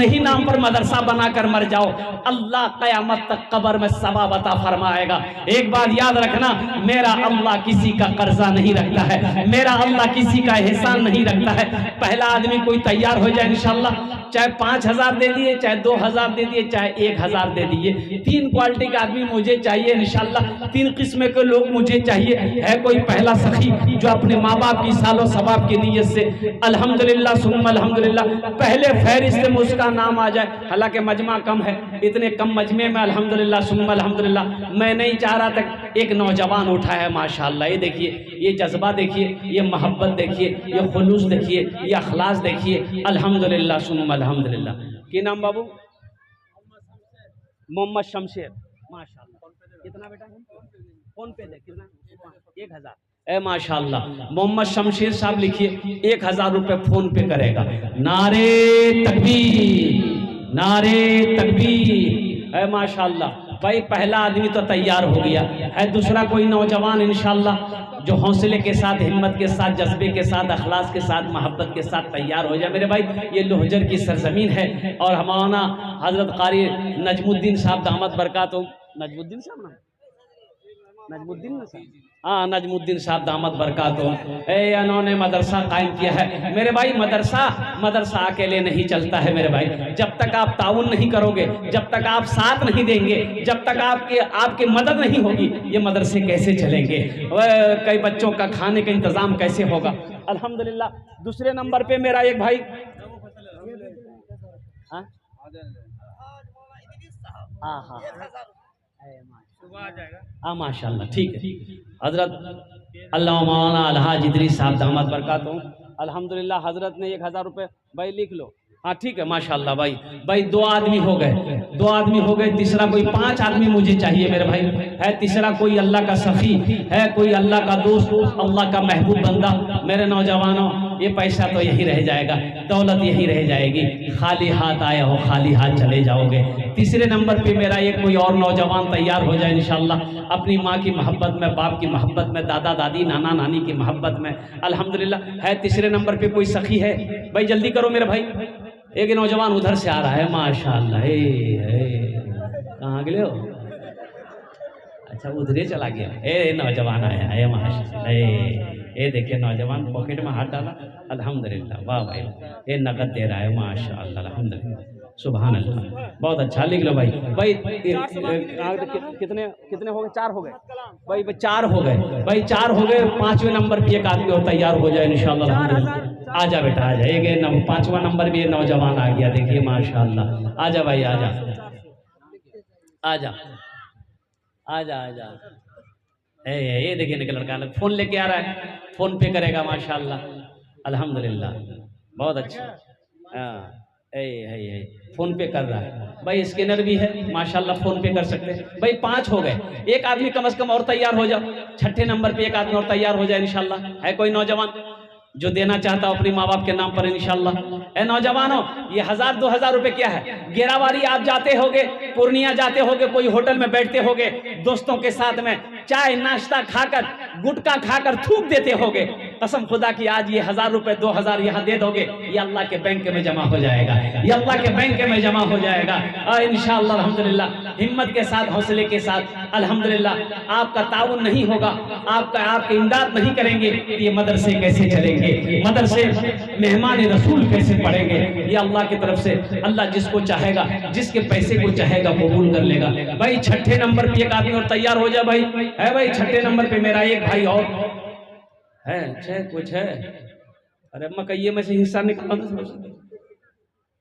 ही नाम पर मदरसा बनाकर मर जाओ, अल्लाह क़यामत तक कब्र में सवाब अता फरमाएगा। एक बात याद रखना, मेरा अल्लाह किसी का कर्जा नहीं रखता है, मेरा अल्लाह किसी का एहसान नहीं रखता है। पहला आदमी कोई तैयार हो जाए इंशाअल्लाह, चाहे 5,000 दे दिए, चाहे 2,000 दे दिए, चाहे 1,000 दे दिए, 3 क्वालिटी का आदमी मुझे चाहिए इंशाअल्लाह। 3 किस्म के लोग मुझे चाहिए। है कोई पहला सखी जो अपने माँ बाप की सालो सवाब की नीयत से अल्हम्दुलिल्लाह सुम्मा अल्हम्दुलिल्लाह पहले फहरिस्त में उसका नाम आ जाए। हालांकि मजमा कम है, इतने कम मजमे में अल्हम्दुलिल्लाह सुम्मा अल्हम्दुलिल्लाह मैं नहीं चाह रहा था। एक नौजवान उठा है माशाअल्लाह, ये देखिए, ये जज्बा देखिए, ये मोहब्बत देखिए, ये खुलूस देखिए, ये अखलास देखिए, अल्हम्दुलिल्लाह सुम्मा अल्हम्दुलिल्लाह। की नाम बाबू? मोहम्मद शमशेर, माशाअल्लाह। कितना बेटा? फोन पे दे, कितना? 1,000। ए माशाअल्लाह, मोहम्मद शमशेर साहब लिखिए 1,000 रुपए फोन पे करेगा। नारे तकबीर, नारे तकबीर। ए माशाअल्लाह भाई, पहला आदमी तो तैयार हो गया है। दूसरा कोई नौजवान इंशाअल्लाह जो हौसले के साथ, हिम्मत के साथ, जज्बे के साथ, अखलास के साथ, मोहब्बत के साथ तैयार हो जाए। मेरे भाई, ये लोहजर की सरजमीन है और हमारा हजरत कारी नजमुद्दीन साहब दामद बरकातुहू, नजमुद्दीन साहब ना, नजमुद्दीन साहब, हाँ नजमुद्दीन साहब दामद बरकातुहू, इन्होंने मदरसा कायम किया है। मेरे भाई, मदरसा अकेले नहीं चलता है मेरे भाई। जब तक आप ताउन नहीं करोगे, जब तक आप साथ नहीं देंगे, जब तक आपकी मदद नहीं होगी, ये मदरसे कैसे चलेंगे? कई बच्चों का खाने का इंतजाम कैसे होगा? अल्हम्दुलिल्लाह। दूसरे नंबर पे मेरा एक भाई, हाँ माशाअल्लाह, ठीक है। हजरत अल्लाह मौलाना अलहाज इदरीस साहब दामद बरकातुहू, अल्हम्दुलिल्लाह हजरत ने 1,000 रुपए भाई लिख लो। हाँ ठीक है माशाअल्लाह भाई 2 आदमी हो गए, तीसरा कोई 5 आदमी मुझे चाहिए मेरे भाई। है तीसरा कोई अल्लाह का सफ़ी है, कोई अल्लाह का दोस्त, अल्लाह का महबूब बंदा। मेरे नौजवानों, ये पैसा तो यही रह जाएगा, दौलत यही रह जाएगी, खाली हाथ आए हो खाली हाथ चले जाओगे। तीसरे नंबर पे मेरा एक कोई और नौजवान तैयार हो जाए इंशाअल्लाह, अपनी माँ की मोहब्बत में, बाप की मोहब्बत में, दादा दादी नाना नानी की मोहब्बत में, अल्हम्दुलिल्लाह। है तीसरे नंबर पे कोई सखी है भाई, जल्दी करो मेरे भाई। एक नौजवान उधर से आ रहा है माशाअल्लाह। कहाँ गए हो? अच्छा उधरे चला गया। ए नौजवान आया है माशाअल्लाह। ये देखिए नौजवान पॉकेट में हाथ डाला, अल्हम्दुलिल्लाह। वाह भाई, ये नकद दे रहा है माशाअल्लाह, अल्हम्दुलिल्लाह, सुभान अल्लाह। बहुत अच्छा, लिख लो भाई। कितने हो गए? 4 हो गए भाई, 4 हो गए भाई, 4 हो गए। 5वें नंबर पे एक आदमी और तैयार हो जाए इंशाअल्लाह। आजा बेटा आजा, एक 5वां नंबर भी नौजवान आ गया, देखिए माशाअल्लाह। आजा भाई आजा आजा आजा आजा। ये देखिए निकल लड़का फोन लेके आ रहा है, फोन पे करेगा माशाअल्लाह, अल्हम्दुलिल्लाह, बहुत अच्छा। फोन पे कर रहा है भाई, स्कैनर भी है माशाअल्लाह, फोन पे कर सकते हैं भाई। 5 हो गए, एक आदमी कम से कम और तैयार हो जाओ। 6ठे नंबर पे एक आदमी और तैयार हो जाए इंशाअल्लाह। है कोई नौजवान जो देना चाहता हो अपनी माँ बाप के नाम पर इंशाअल्लाह? ए नौजवानों, ये 1000-2000 रुपए क्या है? गेरावारी आप जाते होगे, पूर्णिया जाते होगे, कोई होटल में बैठते होगे दोस्तों के साथ में, चाय नाश्ता खाकर गुटखा खाकर थूक देते होगे, कसम खुदा की आज ये 1000 रुपए 2000 यहाँ दे दोगे, ये अल्लाह के बैंक में जमा हो जाएगा, ये अल्लाह के बैंक में जमा हो जाएगा। और इंशाअल्लाह अल्हम्दुलिल्लाह हिम्मत के साथ हौसले के साथ अल्हम्दुलिल्लाह आपका ताउन नहीं होगा, आपकी इमदाद नहीं करेंगे, ये मदरसे कैसे चलेंगे, मदरसे मेहमान रसूल कैसे पढ़ेंगे। ये अल्लाह की तरफ से अल्लाह जिसको चाहेगा, जिसके पैसे को चाहेगा कबूल कर लेगा। भाई छठे नंबर पे एक आदमी और तैयार हो जा भाई, है भाई छठे नंबर पे मेरा एक भाई और है, कुछ है। अरे मकइये में से हिस्सा निकालो ना।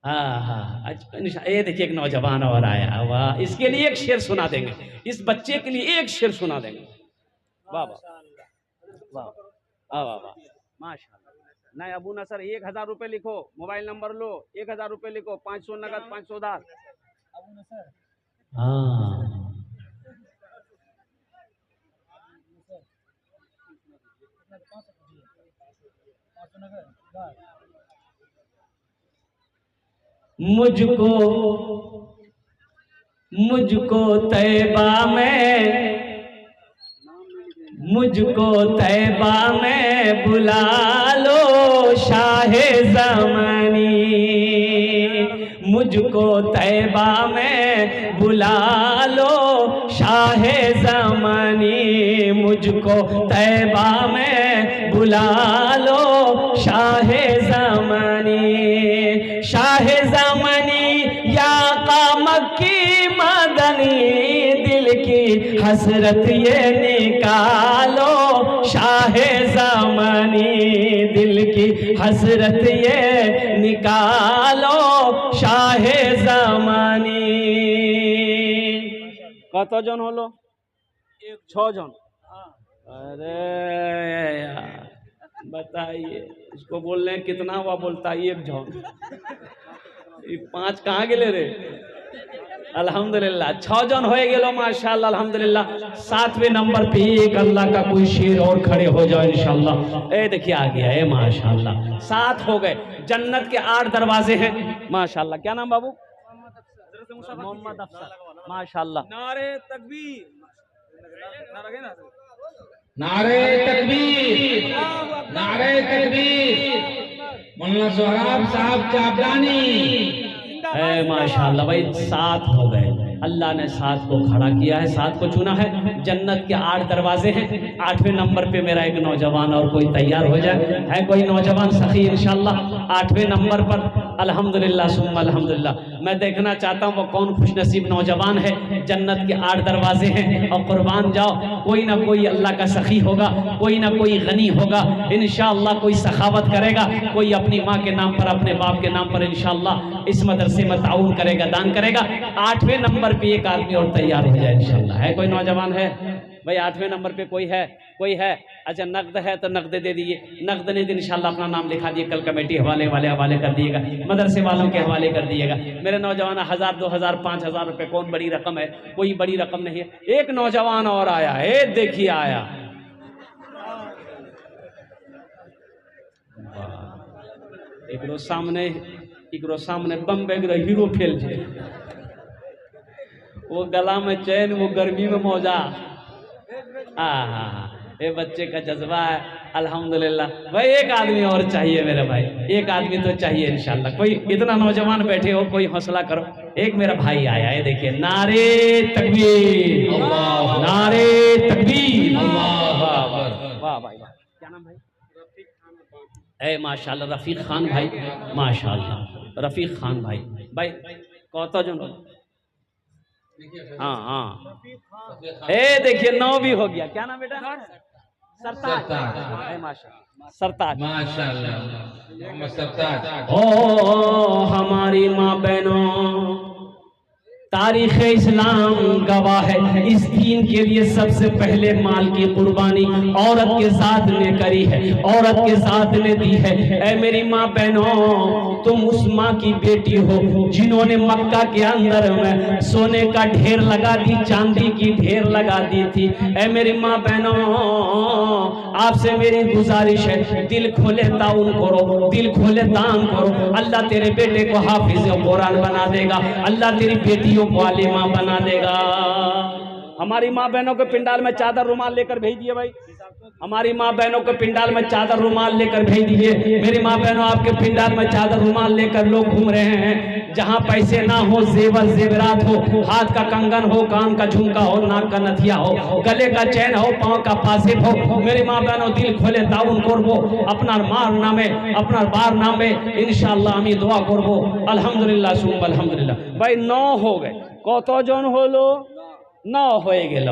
हाँ अच्छा, ये देखिए एक नौजवान और आया, वाह, इसके लिए एक शेर सुना देंगे, इस बच्चे के लिए एक शेर सुना देंगे। वाह वाह वाह वाह वाह वाह माशाल्लाह। नहीं अबू नसर 1000 रुपए लिखो, मोबाइल नंबर लो, 1000 रुपए लिखो, 500 नगद 500 उधार। हाँ मुझको तैबा में बुला लो शाहे ज़मानी, मुझको तैबा में बुला लो शाहे ज़मानी, मुझको तैबा में बुला लो शाहे ज़मानी, शाहे ज़मानी या मक्की मदनी, दिल की हसरत ये निकालो शाहे ज़मानी, दिल की हसरत ये निकालो शाहे ज़मानी। कतজন হলো? 6 জন। अरे यार बताइए, इसको बोल रहे हैं कितना हुआ, बोलता है 1 जन। ये 5 कहाँ गेले रे? अल्हम्दुलिल्लाह 6 जन हो गेलो माशाल्लाह अल्हम्दुलिल्लाह। 7वें नंबर पे एक अल्लाह का कोई शेर और खड़े हो जाओ इंशाल्लाह। ए देखिए आ गया है माशाल्लाह, 7 हो गए। जन्नत के 8 दरवाजे हैं माशाल्लाह। क्या नाम बाबू? मोहम्मद अफसर माशाल्लाह। नारे तकबीर, नारे तकबीर, नारे तकबीर, मौलाना सोहराब साहब चापलानी। माशाल्लाह भाई 7 हो गए, अल्लाह ने 7 को खड़ा किया है, 7 को चुना है। जन्नत के 8 दरवाजे हैं। 8वें नंबर पे मेरा एक नौजवान और कोई तैयार हो जाए, है कोई नौजवान सखी इंशाल्लाह 8वें नंबर पर। अल्हम्दुलिल्लाह सुम्मा अल्हम्दुलिल्लाह। मैं देखना चाहता हूँ वो कौन खुश नसीब नौजवान है। जन्नत के 8 दरवाजे हैं और कुर्बान जाओ, कोई ना कोई अल्लाह का सखी होगा, कोई ना कोई गनी होगा इंशाअल्लाह, कोई सखावत करेगा, कोई अपनी माँ के नाम पर, अपने बाप के नाम पर इंशाअल्लाह इस मदरसे में ताउन करेगा, दान करेगा। 8वें नंबर पे एक आदमी और तैयार हो जाए इंशाअल्लाह। है कोई नौजवान है भाई 8वें नंबर पे? कोई है? कोई है? अच्छा नकद है तो नकद दे दीजिए, नकद नहीं तो इंशाअल्लाह अपना नाम लिखा दिए, कल कमेटी हवाले कर दिएगा, मदरसे वालों के हवाले कर दिएगा। मेरे नौजवान 1000 2000 5000 रुपए कौन बड़ी रकम है? कोई बड़ी रकम नहीं है। एक नौजवान और आया है, देखिए आया, एकरो सामने बम्बे हीरो फेल छे, वो गला में चैन, वो गर्मी में मौजा। ये बच्चे का जज्बा है अल्हम्दुलिल्लाह। भाई एक आदमी और चाहिए मेरे भाई, एक आदमी तो चाहिए इंशाल्लाह। कोई इतना नौजवान बैठे हो, कोई हौसला करो। एक मेरा भाई आया है, देखिए नारे तकबीर, नारे तकबीर। वाह भाई वाह। क्या नाम भाई? ए माशाल्लाह रफीक खान भाई, माशाल्लाह रफीक खान भाई। भाई कौता जो हाँ ए देखिए 9 भी हो गया। क्या नाम बेटा? सरताज। माशाल्लाह सरताज, माशाल्लाह सरताज। ओ हमारी माँ बहनों, तारीख़ इस्लाम गवाह है, इस दीन के लिए सबसे पहले माल की कुर्बानी औरत के साथ ने करी है, औरत के साथ ने दी है। ऐ मेरी माँ बहनों, तुम उस माँ की बेटी हो जिन्होंने मक्का के अंदर में सोने का ढेर लगा दी, चांदी की ढेर लगा दी थी। ऐ मेरी माँ बहनों, आपसे मेरी गुजारिश है, दिल खोले ताउन करो, दिल खोले दान करो। अल्लाह तेरे बेटे को हाफिज कुरान बना देगा, अल्लाह तेरी बेटियों को आलिमा बना देगा। हमारी माँ बहनों के पिंडाल में चादर रुमाल लेकर भेज दिए भाई, हमारी माँ बहनों के पिंडाल में चादर रुमाल लेकर भेज दीजिए। मेरी माँ बहनों आपके पिंडाल में चादर रुमाल लेकर लोग घूम रहे हैं, जहाँ पैसे ना हो, जेवर जेवरात हो, हाथ का कंगन हो, कान का झुमका हो, नाक का नथिया हो, गले का चैन हो, पाँव का पासिब हो। मेरी माँ बहनों दिल खोले ताउन करबो, अपना मार नामे अपना बार नामे इंशाल्लाह আমি দোয়া করব। আলহামদুলিল্লাহ সুম আলহামদুলিল্লাহ। ভাই 9 हो गए, কতজন হলো? 9 হয়ে গেল।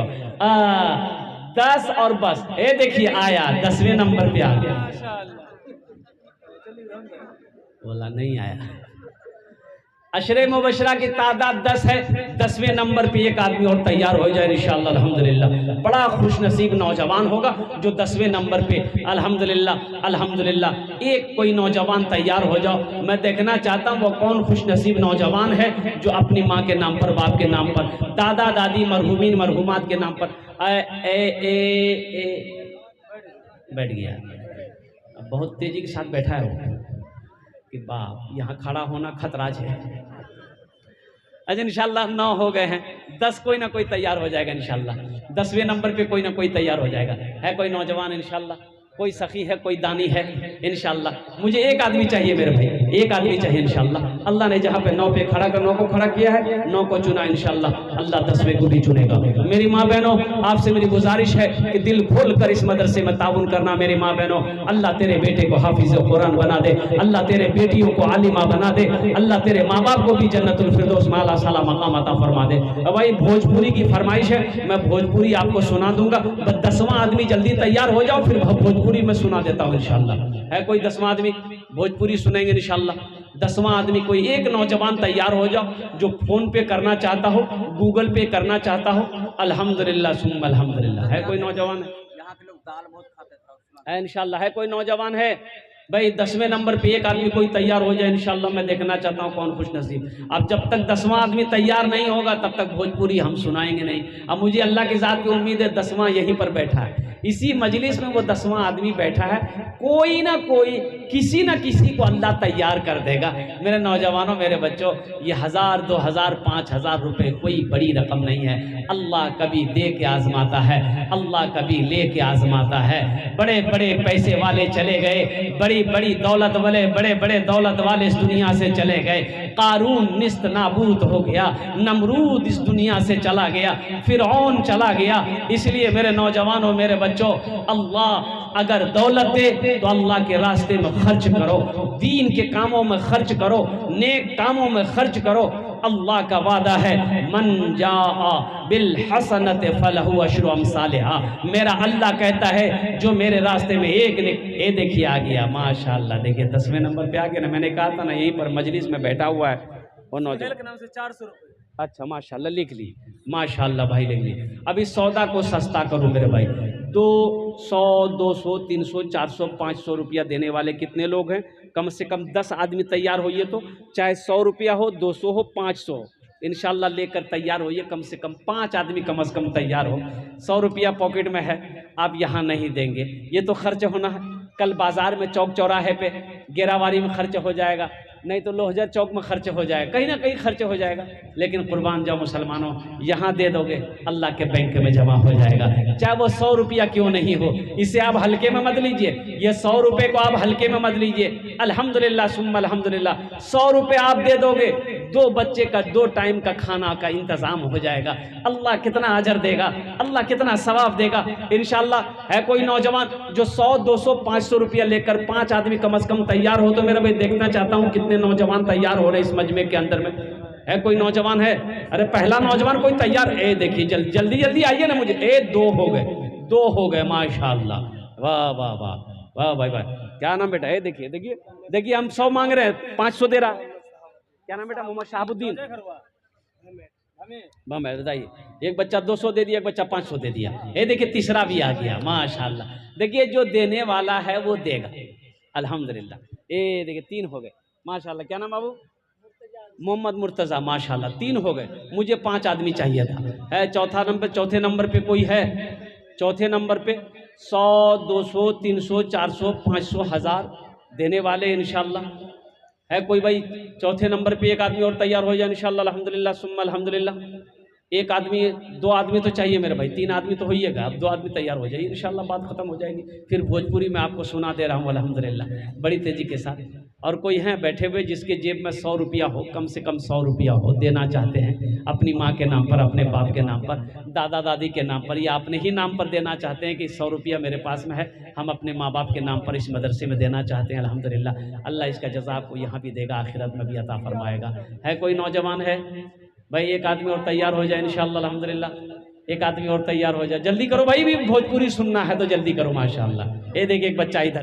10 और बस, ये देखिए आया 10वें नंबर पे आ गया। बोला नहीं आया। अशरे मुबशरा की तादाद 10 है, 10वें नंबर पे एक आदमी और तैयार हो जाए इंशाअल्लाह अल्हम्दुलिल्लाह। बड़ा खुश नसीब नौजवान होगा जो 10वें नंबर पे अल्हम्दुलिल्लाह अल्हम्दुलिल्लाह। एक कोई नौजवान तैयार हो जाओ, मैं देखना चाहता हूँ वो कौन खुश नसीब नौजवान है जो अपनी माँ के नाम पर, बाप के नाम पर, दादा दादी मरहूमीन मरहूमात के नाम पर बैठ गया। अब बहुत तेजी के साथ बैठा है वो कि बाप यहाँ खड़ा होना खतराज है। आज इंशाल्लाह 9 हो गए हैं, 10 कोई ना कोई तैयार हो जाएगा इंशाल्लाह। 10वें नंबर पे कोई ना कोई तैयार हो जाएगा। है कोई नौजवान इंशाल्लाह, कोई सखी है, कोई दानी है इंशाल्लाह। मुझे एक आदमी चाहिए मेरे भाई, एक आदमी चाहिए इंशाल्लाह। अल्लाह ने जहाँ पे 9 पे खड़ा कर 9 को खड़ा किया है, 9 को चुना इंशाल्लाह, अल्लाह 10वें को भी चुनेगा। मेरी माँ बहनों आपसे मेरी गुजारिश है कि दिल खोल कर इस मदरसे में ताउन करना। मेरी माँ बहनों अल्लाह तेरे बेटे को हाफिज कुरान बना दे, अल्लाह तेरे बेटियों को आलिमा बना दे, अल्लाह तेरे माँ बाप को भी जन्नतुल फिरदौस में आला साला मकाम अता फरमा दे। भाई भोजपुरी की फरमाइश है, मैं भोजपुरी आपको सुना दूंगा। बस 10वां आदमी जल्दी तैयार हो जाओ, फिर भोजपुरी में सुना देता हूँ इंशाल्लाह। है कोई 10वां आदमी भोजपुरी सुनेंगे इंशाल्लाह। 10वां आदमी कोई एक नौजवान तैयार हो जाओ जो फोन पे करना चाहता हो, गूगल पे करना चाहता हो। अल्हम्दुलिल्लाह सुम अल्हम्दुलिल्लाह। है कोई नौजवान? यहाँ के लोग दाल बहुत खाते हैं इंशाल्लाह। है कोई नौजवान? है भाई 10वें नंबर पे एक आदमी कोई तैयार हो जाए इंशाल्लाह। मैं देखना चाहता हूँ कौन खुश नसीब। अब जब तक 10वां आदमी तैयार नहीं होगा तब तक भोजपुरी हम सुनाएंगे नहीं। अब मुझे अल्लाह की ज़ात की उम्मीद है 10वां यहीं पर बैठा है, इसी मजलिस में वो 10वां आदमी बैठा है। कोई ना कोई किसी ना किसी को अल्लाह तैयार कर देगा। मेरे नौजवानों, मेरे बच्चों, ये 1000 2000 5000 रुपए कोई बड़ी रकम नहीं है। अल्लाह कभी दे के आजमाता है, अल्लाह कभी ले के आजमाता है। बड़े बड़े पैसे वाले चले गए, बड़ी बड़ी दौलत वाले, बड़े बड़े दौलत वाले इस दुनिया से चले गए। कारून निस्त नाबूद हो गया, नमरूद इस दुनिया से चला गया, फिरौन चला गया। इसलिए मेरे नौजवानों, मेरे बच्चों, अल्लाह अगर दौलत दे तो अल्लाह के रास्ते में खर्च करो, दीन के कामों में खर्च करो, नेक कामों में खर्च करो। अल्लाह का वादा है, मन जाआ बिल हसनत फलहु अशरु अमसालिहा। मेरा अल्लाह कहता है जो मेरे रास्ते में एक ने, ये देखिए आ गया माशाअल्लाह। देखिए 10वें नंबर पे आ गया ना। मैंने कहा था ना यहीं पर मजलिस में बैठा हुआ है वो नौजवान के नाम से 400 रुपये। अच्छा माशाअल्लाह, लिख ली माशाअल्लाह भाई, लिख ली। अभी सौदा को सस्ता करूँ मेरे भाई। 200 200 300 400 500 रुपया देने वाले कितने लोग हैं? कम से कम 10 आदमी तैयार होइए तो, चाहे 100 रुपया हो, 200 हो, 500 इंशाल्लाह लेकर तैयार होइए। कम से कम 5 आदमी कम से कम तैयार हो। 100 रुपया पॉकेट में है, आप यहाँ नहीं देंगे, ये तो खर्च होना है। कल बाजार में चौक चौराहे पे गेरावारी में खर्च हो जाएगा, नहीं तो लोहजर चौक में खर्च हो जाएगा, कहीं ना कहीं खर्च हो जाएगा। लेकिन कुर्बान जाओ मुसलमानों, यहाँ दे दोगे अल्लाह के बैंक में जमा हो जाएगा, चाहे वो 100 रुपया क्यों नहीं हो। इसे आप हल्के में मत लीजिए, ये 100 रुपये को आप हल्के में मत लीजिए। अल्हम्दुलिल्लाह सुम्मा अल्हम्दुलिल्लाह। 100 रुपये आप दे दोगे, 2 बच्चे का 2 टाइम का खाना का इंतजाम हो जाएगा। अल्लाह कितना अजर देगा, अल्लाह कितना सवाब देगा इंशाल्लाह। है कोई नौजवान जो 100 200 500 रुपया लेकर 5 आदमी कम से कम तैयार हो तो मेरा भाई देखना चाहता हूँ कितने नौजवान तैयार हो रहे हैं इस मजमे के अंदर में। है कोई नौजवान? है? अरे पहला नौजवान कोई तैयार? ए देखिए जल्दी जल्दी आइए ना मुझे। 2 हो गए माशाअल्लाह। वाह वाह वाह वाह भाई भाई, क्या नाम बेटा? देखिए देखिए देखिए, हम 100 मांग रहे हैं, 500 दे रहा। क्या नाम बेटा? मोहम्मद शहाबुद्दीन। बताइए। एक बच्चा 200 दे दिया, एक बच्चा 500 दे दिया। ये देखिए तीसरा भी आ गया माशाअल्लाह। देखिए जो देने वाला है वो देगा अल्हम्दुलिल्लाह। ये देखिए 3 हो गए माशाअल्लाह। क्या नाम बाबू? मोहम्मद मुर्तज़ा माशाअल्लाह। 3 हो गए, मुझे 5 आदमी चाहिए था। है चौथे नंबर पे कोई है? चौथे नंबर पे 100 200 300 400 500 1000 देने वाले इंशाल्लाह। है कोई भाई? चौथे नंबर पे एक आदमी और तैयार हो जाए इंशाल्लाह। अल्हम्दुलिल्लाह सुम्मा अल्हम्दुलिल्लाह। एक आदमी, 2 आदमी तो चाहिए मेरे भाई, 3 आदमी तो होइएगा, अब 2 आदमी तैयार हो जाइए, इंशाल्लाह बात खत्म हो जाएगी। फिर भोजपुरी में आपको सुना दे रहा हूँ अल्हम्दुलिल्लाह बड़ी तेजी के साथ। और कोई हैं बैठे हुए जिसके जेब में 100 रुपया हो, कम से कम 100 रुपया हो, देना चाहते हैं अपनी माँ के नाम पर, अपने बाप के नाम पर, दादा दादी के नाम पर, या अपने ही नाम पर देना चाहते हैं कि 100 रुपया मेरे पास में है, हम अपने माँ बाप के नाम पर इस मदरसे में देना चाहते हैं, अल्हम्दुलिल्लाह अल्लाह इसका जज़ा आपको यहाँ भी देगा, आखिरत में भी अता फरमाएगा। है कोई नौजवान है भाई? एक आदमी और तैयार हो जाए इंशाअल्लाह अल्हम्दुलिल्लाह, एक आदमी और तैयार हो जाए, जल्दी करो भाई, भी भोजपुरी सुनना है तो जल्दी करो माशाअल्लाह। ये देखिए एक बच्चा इधर